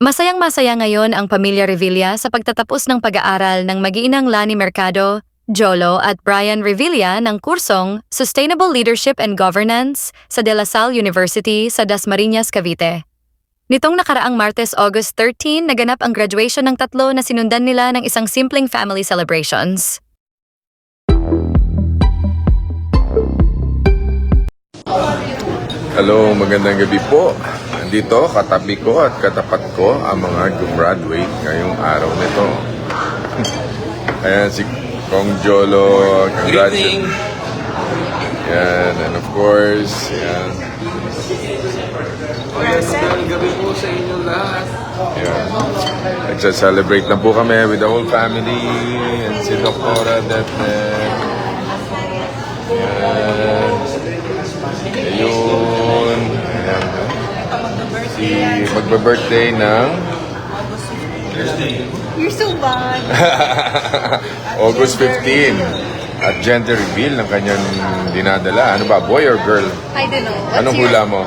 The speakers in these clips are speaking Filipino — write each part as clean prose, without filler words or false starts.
Masayang-masaya ngayon ang pamilya Revilla sa pagtatapos ng pag-aaral ng mag-iinang Lani Mercado, Jolo at Brian Revilla ng kursong Sustainable Leadership and Governance sa De La Salle University sa Dasmariñas, Cavite. Nitong nakaraang Martes, August 13, naganap ang graduation ng tatlo na sinundan nila ng isang simpleng family celebrations. Hello, magandang gabi po. Andito, katabi ko at katapat ko ang mga gumraduate ngayong araw nito. Ayan si Kong Jolo, congratulations. Yan, and of course, yan. Magandang gabi po sa inyo lahat. Yan. Nagsa-celebrate na po kami with the whole family and si Doktora Detnet. Yan. Ayun. Ayan. Si magbe-birthday ng You're so bad. August 15 at gender reveal ng kanyang dinadala. Ano ba, boy or girl? I don't know. Anong hula mo?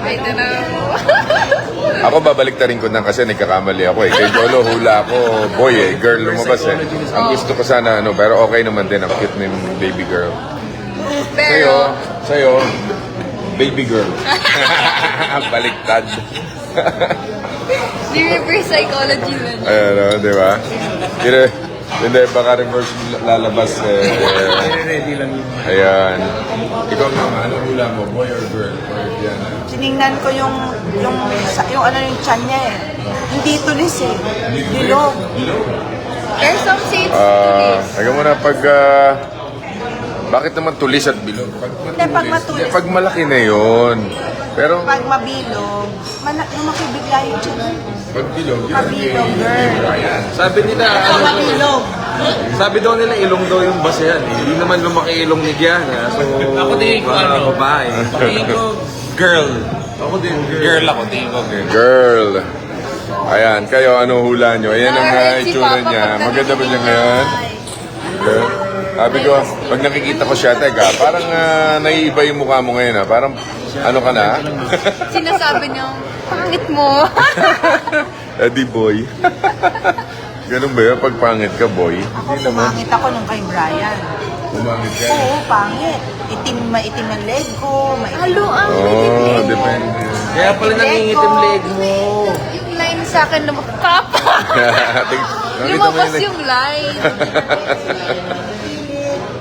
I don't know. Ako babaliktarin ko na kasi nagkakamali ako eh. Kay Jolo hula ako, boy eh, girl lumabas eh. Ang gusto ko sana ano, pero okay naman din, ang cute ng baby girl. Sa'yo, baby girl. Baliktad. Di reverse psychology man. Ayan, di ba? Hindi, baka reverse lalabas eh. Ready lang yun. Ayan. Ikaw mama, ano hula mo? Boy or girl? Or yan? Tiningnan ko yung ano yung tiyan niya eh. Hindi tulis eh. Bilog. There's some say it's tulis. Hanggang mo na pag... bakit naman tulis at bilog? Hindi, pag matulis. Pag malaki na yun. Pero Pag mabilog, lumaki bigla yung tiyan. pag bilog, yun. Mabilog, girl. Sabi nila, Pag mabilog. sabi daw nila ilong daw yung basehan. Hindi naman lumaki ilong ni Gianna. So, Ako tingin ko ano, babae. tingin ko girl. Ako din, Girl ako, tingin ko girl. Girl. Ayan, kayo, ano hula nyo? Ayan ang Alright, si itsura Papa niya. pag Maganda ba niya narinig ngayon? niya? Girl. Sabi ko, pag nakikita ko siya, teka, parang naiiba yung mukha mo ngayon ha. Parang, ano ka na? Sinasabi niya, pangit mo. Eddie boy. Ganun ba yun? Pag pangit ka, boy? Ako, pumangit ako nung kay Brian. Pumangit ka? Oo, pangit. Maitim ang leg ko. Halo ang Oo, depende. Kaya pala nangingitim leg mo. yung line sa akin lumakap. Nakita mo Lumabas yun eh. yung line.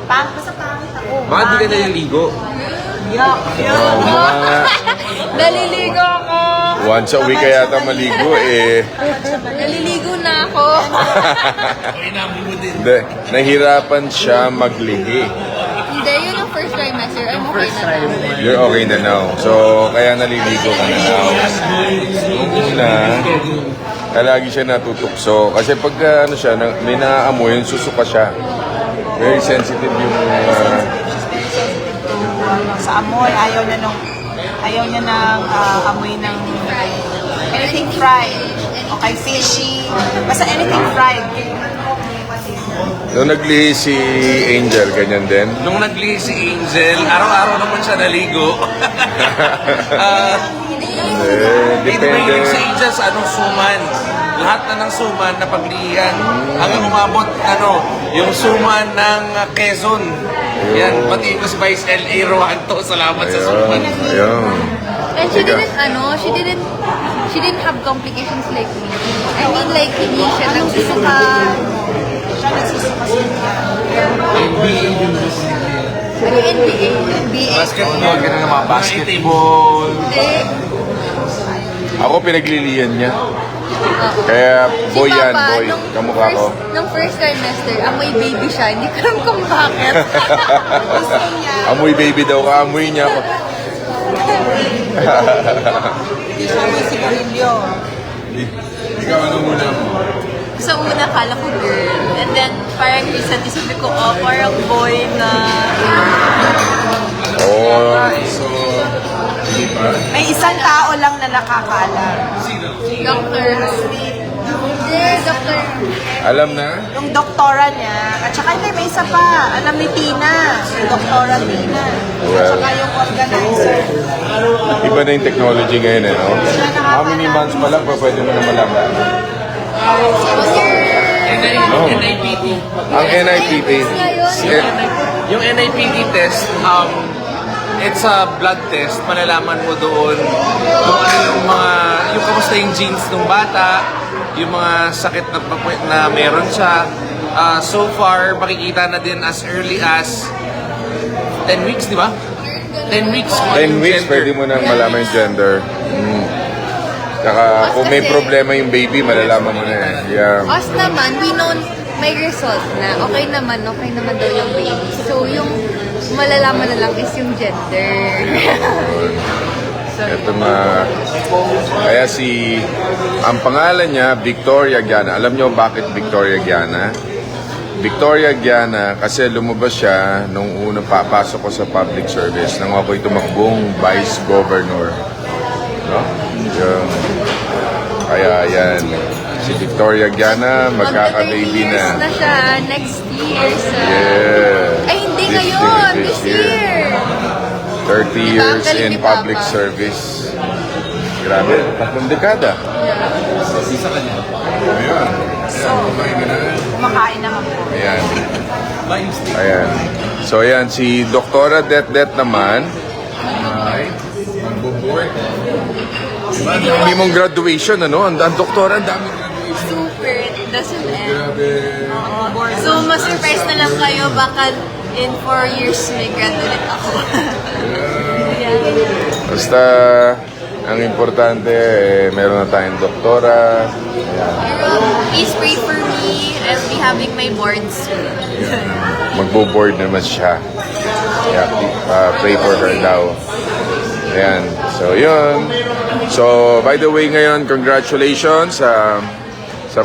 Basta pangit ako. Baka di ka naliligo. Yuck. Naliligo ako. Once a week kaya yata maligo eh. Naliligo na ako. Hindi, nahirapan siya maglihi. Hindi, yun ang first trimester. I'm okay na. You're okay na now. So, kaya naliligo ka na now. Nung una, lagi siya natutukso. Kasi pag ano siya, may naaamoy, yung susuka siya. Very sensitive yung... Sa amoy, ayaw niya ng amoy ng anything fried. Okay, fishy. Basta anything fried. Nung naglihi si Angel, ganyan din. Nung naglihi si Angel, araw-araw naman siya naligo. Hindi Depende. si Angel sa suman. Lahat na ng suman na paglihan. Hanggang umabot, yung suman ng Quezon. Yan, pati ko si Vice L.A. Roanto. Salamat sa suman. Ayun. And she didn't have complications like me. I mean, like, hindi siya nagsusuka. Siya nagsusuka siya. NBA din kasi. Ano NBA? NBA? Basketball, ganun na mga basketball. Hindi. Ako pinaglilihan niya. Kaya boy Si yan, Papa, boy. Kamukha ko. Nung first trimester, amoy baby siya. Hindi ko alam kung bakit. Amoy baby daw ka, amoy niya ako. Hindi siya may sigarilyo. Ikaw ano muna mo? Sa una, kala ko girl. And then, parang recently sabi ko, parang boy na... Oh, so... Hindi pa? May isang tao lang na nakakaalam. Doctor. Hindi, Doctor. Alam na? Yung doktora niya, at saka hindi, may isa pa. Alam ni Tina, yung doktora Tina. At saka yung organizer. Iba na yung technology ngayon, eh, no? How many months pa lang pa pwede mo na malaman? NIPT. Ang NIPT, Yung NIPT test, it's a blood test. Malalaman mo doon kung ano yung kamusta yung genes ng bata, yung mga sakit na meron siya. So far, makikita na din as early as 10 weeks, di ba? 10 weeks. 10 weeks, pwede mo nang malaman yung gender. Saka kung may problema yung baby, malalaman mo na eh. Yeah. Us naman, we know may result na okay naman daw yung baby. So, yung malalaman na lang is yung gender. Ito na. Kaya ang pangalan niya, Victoria Giana. Alam niyo bakit Victoria Giana? Victoria Giana, kasi lumabas siya nung unang papasok ko sa public service nang ako'y tumakbong vice governor. No? Kaya yan. Si Victoria Giana, magkaka-baby years na. na siya next year. So. Yeah. Ay, hindi ngayon. This year. 30 years Galing in ni public Papa. service. Grabe, 3 dekada. Ayan. So, kumakain naman po. Ayan. Ayan. So, ayan, si Doktora Det naman. Ay, magbo-board. Hindi mong graduation, ano? Ang doktora, ang dami graduation. Super. It doesn't end. Grabe. So, ma-surprise na lang kayo. Baka in 4 years may graduate ako. Basta, ang importante, meron na tayong doktora. Please pray for me. I'll be having my boards soon. Magbo-board naman siya. Kaya, pray for her daw. Ayan. So, yun. So, by the way, ngayon, congratulations sa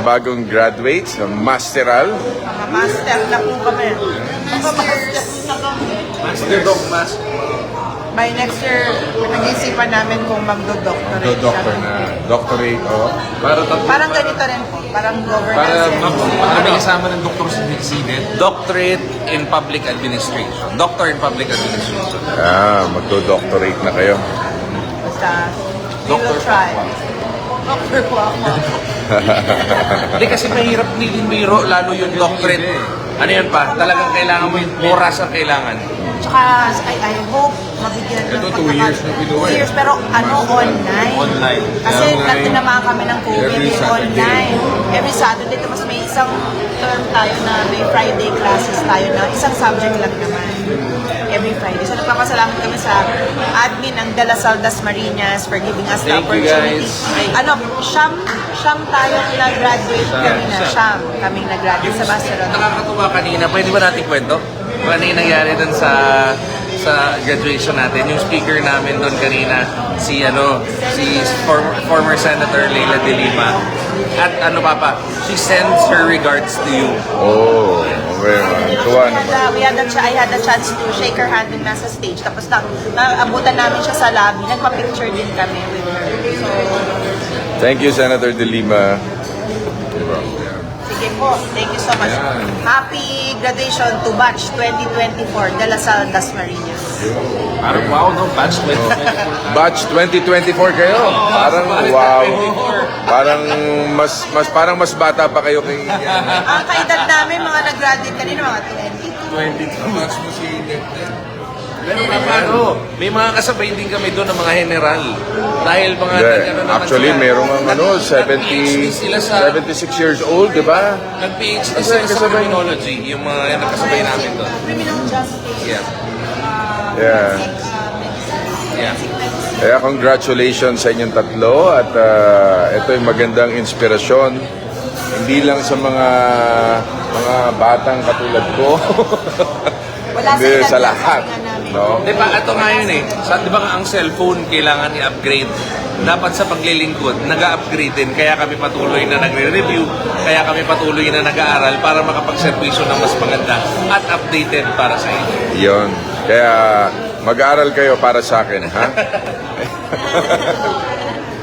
bagong graduate, sa Masteral. Mga master na po kami. Mga master na kami. Master Doc, Master. By next year, nag-isipan namin kung magdo-doctorate Doctor na. Doctorate, oh. Parang ganito rin po. Parang governance. Para may kasama ng Dr. Sinet. Doctorate in Public Administration. Doctor in Public Administration. Magdo-doctorate na kayo. Basta, we will try. Doctor po ako. Hindi kasi mahirap nilin biro, lalo yung doctorate. Ano yan pa? Talagang kailangan mo yung oras ang kailangan. Tsaka, I hope mabigyan ng Ito, 2 years na pinuha 2 years, pero online. Online. Kasi Kaya nga, tinamaan kami ng COVID, every yung Saturday. online. Every Saturday, tapos may isang term tayo na may Friday classes tayo na isang subject lang naman. Every Friday. So, nagpapasalamat kami sa admin ng De La Salle Dasmariñas for giving us the Thank you, opportunity. guys. Ano, Siyam tayo nag-graduate kami na. Siyam kaming nag-graduate sa Master. Nakakatuwa kanina. Pwede ba natin kwento? Kung ano yung nangyari dun sa graduation natin. Yung speaker namin doon kanina, si former Senator Leila De Lima. At ano pa, she sends her regards to you. Oh, okay. Tuwa naman. I had a chance to shake her hand nung nasa stage. Tapos naabutan namin siya sa lobby. Nagpa-picture din kami with her. So, Thank you, Senator De Lima. sige po. Thank you so much. Happy graduation to Batch 2024 De La Salle Dasmariñas. Parang wow, no? Batch 20. Batch 2024 kayo. Parang wow. Parang mas bata pa kayo kay Ang kaedad namin, mga nag-graduate kanina, mga 20. 22. Pero paano? May mga kasabay din kami doon ng mga general. Dahil mga naman Actually, sila. merong 70 sila sa 76 years old, di ba? nag-PhD sila sa criminology, yung mga nakasabay namin doon. Criminal justice. Yeah. Yeah. Yeah. Kaya congratulations sa inyong tatlo at ito yung magandang inspirasyon. Hindi lang sa mga batang katulad ko. Wala Hindi, sa edad, lahat. sabi nga namin. No? Di ba, ito nga yun eh. Di ba nga ang cellphone kailangan i-upgrade? Dapat sa paglilingkod, nag-upgrade din. Kaya kami patuloy na nagre-review. Kaya kami patuloy na nag-aaral para makapag-servisyo ng mas maganda at updated para sa inyo. Yun. Kaya mag-aaral kayo para sa akin, ha?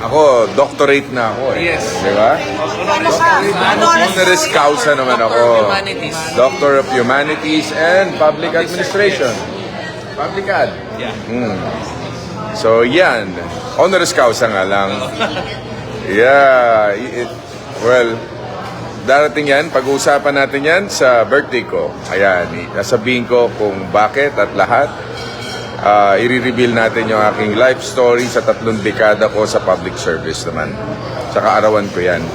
Ako, doctorate na ako eh. Yes. Di ba? Ano ka? Honoris causa naman ako. Humanities. Doctor of Humanities and Public Administration. Public Ad. Yeah. So yan, honoris causa nga lang. Yeah, well, darating yan, pag-uusapan natin yan sa birthday ko. Ayan, sasabihin ko kung bakit at lahat. I-reveal natin yung aking life story sa 3 dekada ko sa public service naman. Sa kaarawan ko yan.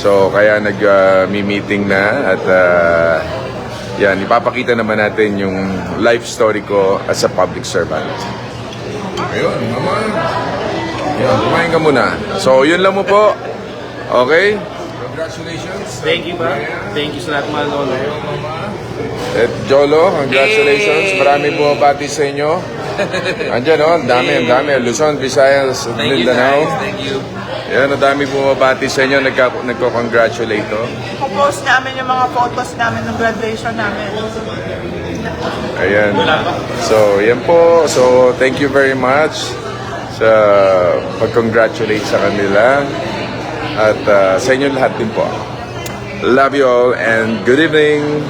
So, kaya nag-meeting na at yan, ipapakita naman natin yung life story ko as a public servant. Ayun, mama. Yan, kumain ka muna. So, yun lang mo po. Okay? Congratulations. Thank you ba? Thank you sa lahat mga lolo. At Jolo, congratulations. Marami bumabati sa inyo. Andyan o, ang dami. Luzon, Visayas, Thank you Mindanao. guys. Thank you. Yan, ang dami bumabati sa inyo. Nagko-congratulate to. Popost namin yung mga photos namin ng graduation namin. Ayan. So, yan po. So, thank you very much sa pag-congratulate sa kanila. At sa inyo lahat din po. Love you all and good evening.